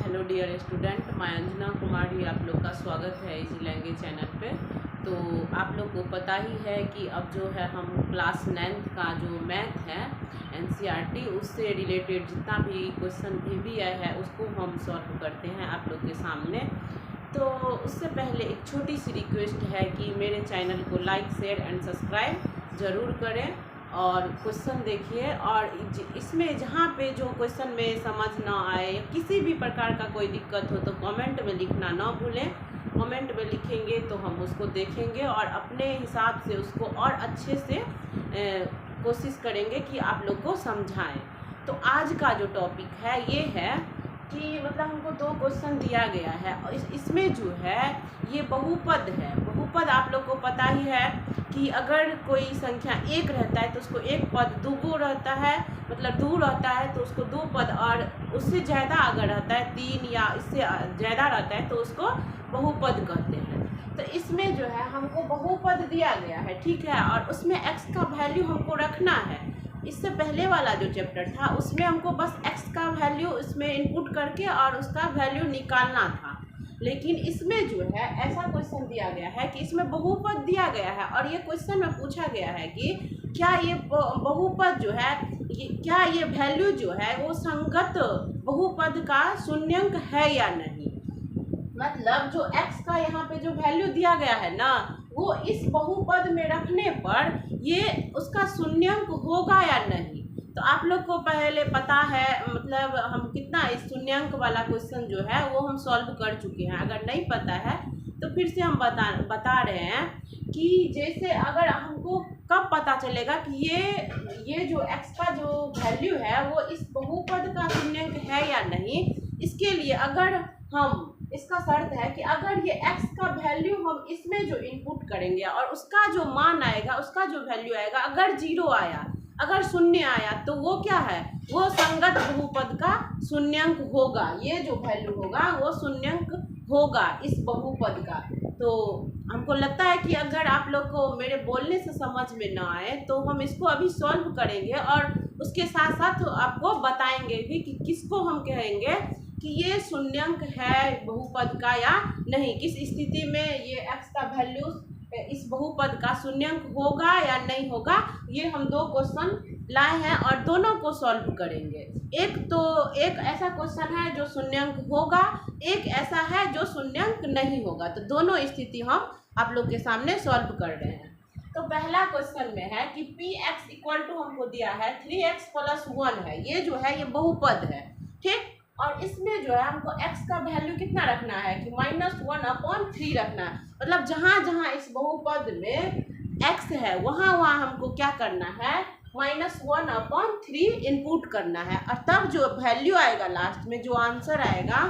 Hello dear student, मैं अंजना कुमारी, आप लोग का स्वागत है इजी लैंग्वेज चैनल पे। तो आप लोग को पता ही है कि अब जो है हम क्लास 9th का जो मैथ है एनसीईआरटी उससे रिलेटेड जितना भी क्वेश्चन भी आया है उसको हम सॉल्व करते हैं आप लोग के सामने। तो उससे पहले एक छोटी सी रिक्वेस्ट है कि मेरे चैनल को लाइक शेयर एंड सब्सक्राइब ज़रूर करें और क्वेश्चन देखिए। और इसमें जहाँ पे जो क्वेश्चन में समझ ना आए, किसी भी प्रकार का कोई दिक्कत हो तो कमेंट में लिखना ना भूलें। कमेंट में लिखेंगे तो हम उसको देखेंगे और अपने हिसाब से उसको और अच्छे से कोशिश करेंगे कि आप लोग को समझाएं। तो आज का जो टॉपिक है ये है कि मतलब हमको दो क्वेश्चन दिया गया है और इसमें जो है ये बहुपद है। बहुपद आप लोग को पता ही है कि अगर कोई संख्या एक रहता है तो उसको एक पद दुगो रहता है, मतलब दो रहता है तो उसको दो पद, और उससे ज़्यादा अगर रहता है तीन या इससे ज़्यादा रहता है तो उसको बहुपद कहते हैं। तो इसमें जो है हमको बहुपद दिया गया है, ठीक है, और उसमें x का वैल्यू हमको रखना है। इससे पहले वाला जो चैप्टर था उसमें हमको बस x का वैल्यू इसमें इनपुट करके और उसका वैल्यू निकालना था, लेकिन इसमें जो है ऐसा क्वेश्चन दिया गया है कि इसमें बहुपद दिया गया है और ये क्वेश्चन में पूछा गया है कि क्या ये बहुपद जो है क्या ये वैल्यू जो है वो संगत बहुपद का शून्यंक है या नहीं। मतलब जो x का यहाँ पे जो वैल्यू दिया गया है ना, वो इस बहुपद में रखने पर ये उसका शून्यंक होगा या नहीं। तो आप लोग को पहले पता है, मतलब हम कितना इस शून्यंक वाला क्वेश्चन जो है वो हम सॉल्व कर चुके हैं। अगर नहीं पता है तो फिर से हम बता रहे हैं कि जैसे अगर हमको कब पता चलेगा कि ये जो x का जो वैल्यू है वो इस बहुपद का शून्यंक है या नहीं। इसके लिए अगर हम इसका शर्त है कि अगर ये x का वैल्यू हम इसमें जो इनपुट करेंगे और उसका जो मान आएगा, उसका जो वैल्यू आएगा, अगर 0 आया, अगर शून्य आया तो वो क्या है, वो संगत बहुपद का शून्यंक होगा। ये जो वैल्यू होगा वो शून्यंक होगा इस बहुपद का। तो हमको लगता है कि अगर आप लोग को मेरे बोलने से समझ में ना आए तो हम इसको अभी सॉल्व करेंगे और उसके साथ साथ आपको बताएंगे भी कि किसको हम कहेंगे कि ये शून्यंक है बहुपद का या नहीं, किस स्थिति में ये x का वैल्यू इस बहुपद का शून्यंक होगा या नहीं होगा। ये हम दो क्वेश्चन लाए हैं और दोनों को सॉल्व करेंगे। एक ऐसा क्वेश्चन है जो शून्यंक होगा, एक ऐसा है जो शून्यंक नहीं होगा। तो दोनों स्थिति हम आप लोग के सामने सॉल्व कर रहे हैं। तो पहला क्वेश्चन में है कि px इक्वल टू हमको दिया है 3x + 1 है, ये जो है ये बहुपद है, ठीक। और इसमें जो है हमको x का वैल्यू कितना रखना है कि -1/3 रखना है। मतलब जहाँ जहाँ इस बहुपद में x है वहाँ वहाँ हमको क्या करना है, -1/3 इनपुट करना है। और तब जो वैल्यू आएगा लास्ट में, जो आंसर आएगा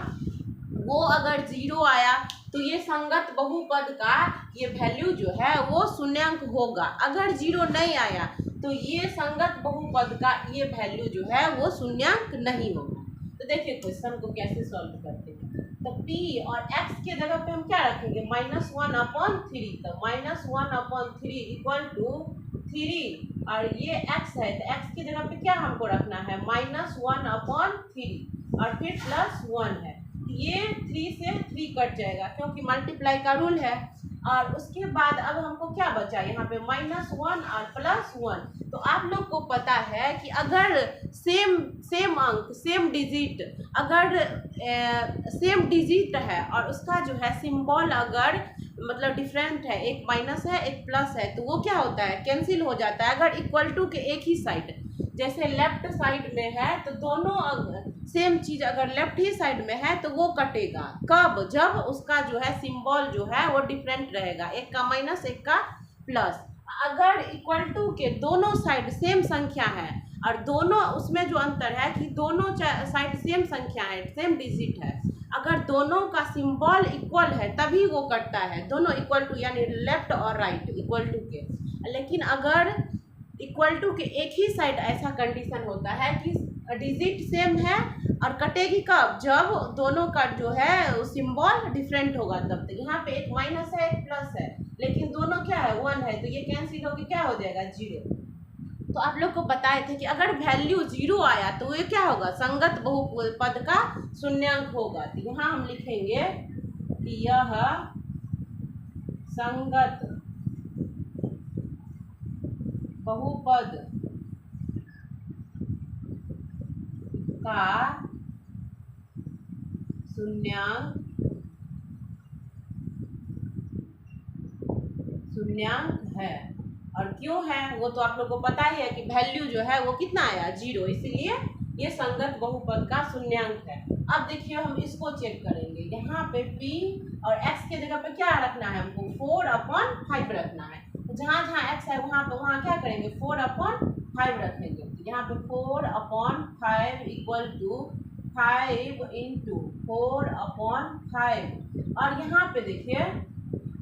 वो अगर 0 आया तो ये संगत बहुपद का ये वैल्यू जो है वो शून्यंक होगा। अगर 0 नहीं आया तो ये संगत बहुपद का ये वैल्यू जो है वो शून्यंक नहीं होगा। तो देखिए क्वेश्चन को कैसे सॉल्व करते हैं। तो p और x के जगह पे हम क्या रखेंगे, -1/3। तो -1/3 इक्वल टू 3, और ये x है तो x की जगह पे क्या हमको रखना है, -1/3 और फिर +1 है। ये 3 से 3 कट जाएगा क्योंकि मल्टीप्लाई का रूल है। और उसके बाद अब हमको क्या बचा यहाँ पे, -1 और +1। तो आप लोग को पता है कि अगर सेम अंक, सेम डिजिट, अगर सेम डिजिट है और उसका जो है सिंबल अगर मतलब डिफरेंट है, एक माइनस है एक प्लस है, तो वो क्या होता है, कैंसिल हो जाता है। अगर इक्वल टू के एक ही साइड, जैसे लेफ्ट साइड में है तो दोनों सेम चीज़ अगर लेफ्ट ही साइड में है तो वो कटेगा कब, जब उसका जो है सिंबल जो है वो डिफरेंट रहेगा, एक का माइनस एक का प्लस। अगर इक्वल टू के दोनों साइड सेम संख्या है और दोनों उसमें जो अंतर है कि दोनों साइड सेम संख्या है, सेम डिजिट है, अगर दोनों का सिंबल इक्वल है तभी वो कटता है, दोनों इक्वल टू यानी लेफ्ट और राइट इक्वल टू के। लेकिन अगर इक्वल टू के एक ही साइड ऐसा कंडीशन होता है कि डिजिट सेम है और कटेगी कब, जब दोनों का जो है सिंबल डिफरेंट होगा तब। तो यहाँ पे एक माइनस है एक प्लस है लेकिन दोनों क्या है 1 है, तो ये कैंसिल होकर क्या हो जाएगा 0। तो आप लोग को बताए थे कि अगर वैल्यू 0 आया तो ये क्या होगा, संगत बहुपद का शून्यांक होगा। तो यहाँ हम लिखेंगे कि यह संगत बहुपद का शून्यांक है। और क्यों है वो तो आप लोग को पता ही है कि वैल्यू जो है वो कितना आया, 0, इसीलिए ये संगत बहुपद का शून्यांक है। अब देखिए हम इसको चेक करेंगे। यहाँ पे p और x के जगह पे क्या रखना है, हमको 4/5 रखना है। तो जहाँ जहाँ x है वहाँ क्या करेंगे, 4/5 रखेंगे। तो यहाँ पे 4/5 इक्वल टू 5 इंटू 4/5। और यहाँ पे देखिए,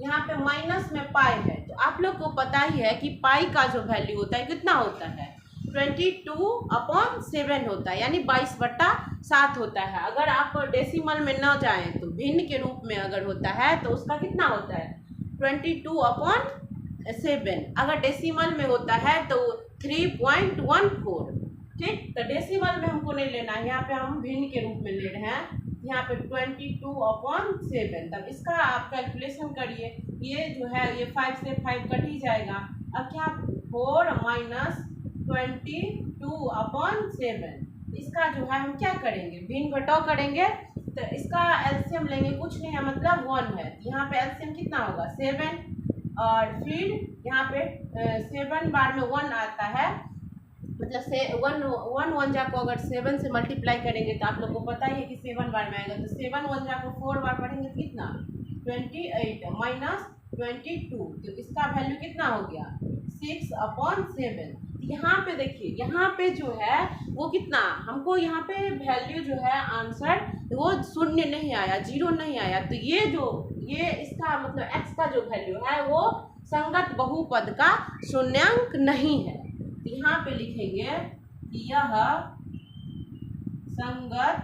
यहाँ पे माइनस में पाई है। तो आप लोग को पता ही है कि पाई का जो वैल्यू होता है कितना होता है, 22/7 होता है, यानी 22/7 होता है। अगर आप डेसिमल में न जाएं तो भिन्न के रूप में अगर होता है तो उसका कितना होता है, 22/7। अगर डेसिमल में होता है तो 3.14। ठीक, तो डेसिमल में हमको नहीं लेना है, यहाँ पे हम भिन्न के रूप में ले रहे हैं। यहाँ पे 22/7। तब इसका आप कैलकुलेशन करिए, ये जो है ये 5 से 5 कट ही जाएगा। अब क्या, 4 माइनस 22/7। इसका जो है हम क्या करेंगे, भिन्न घटाव करेंगे। तो इसका एलसीएम लेंगे, कुछ नहीं है मतलब 1 है। यहाँ पे एलसीएम कितना होगा, 7। और फिर यहाँ पे 7 बार में 1 आता है, मतलब से 1 जा को अगर 7 से मल्टीप्लाई करेंगे तो आप लोग को पता ही है कि 7 बार में आएगा। तो 7 1 जा को 4 बार पढ़ेंगे तो कितना, 28 माइनस 22। तो इसका वैल्यू कितना हो गया, 6/7। यहाँ पे देखिए, यहाँ पे जो है वो कितना, हमको यहाँ पे वैल्यू जो है आंसर वो 0 नहीं आया, 0 नहीं आया। तो ये इसका मतलब x का जो वैल्यू है वो संगत बहुपद का शून्यांक नहीं है। यहाँ पे लिखेंगे कि यह संगत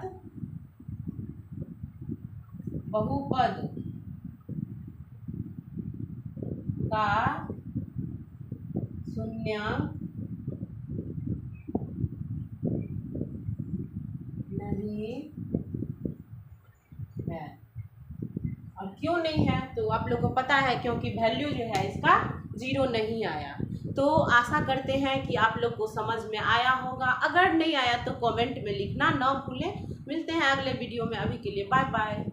बहुपद का शून्यांक नहीं है। और क्यों नहीं है तो आप लोग को पता है, क्योंकि वैल्यू जो है इसका 0 नहीं आया। तो आशा करते हैं कि आप लोग को समझ में आया होगा। अगर नहीं आया तो कमेंट में लिखना ना भूलें। मिलते हैं अगले वीडियो में, अभी के लिए बाय बाय।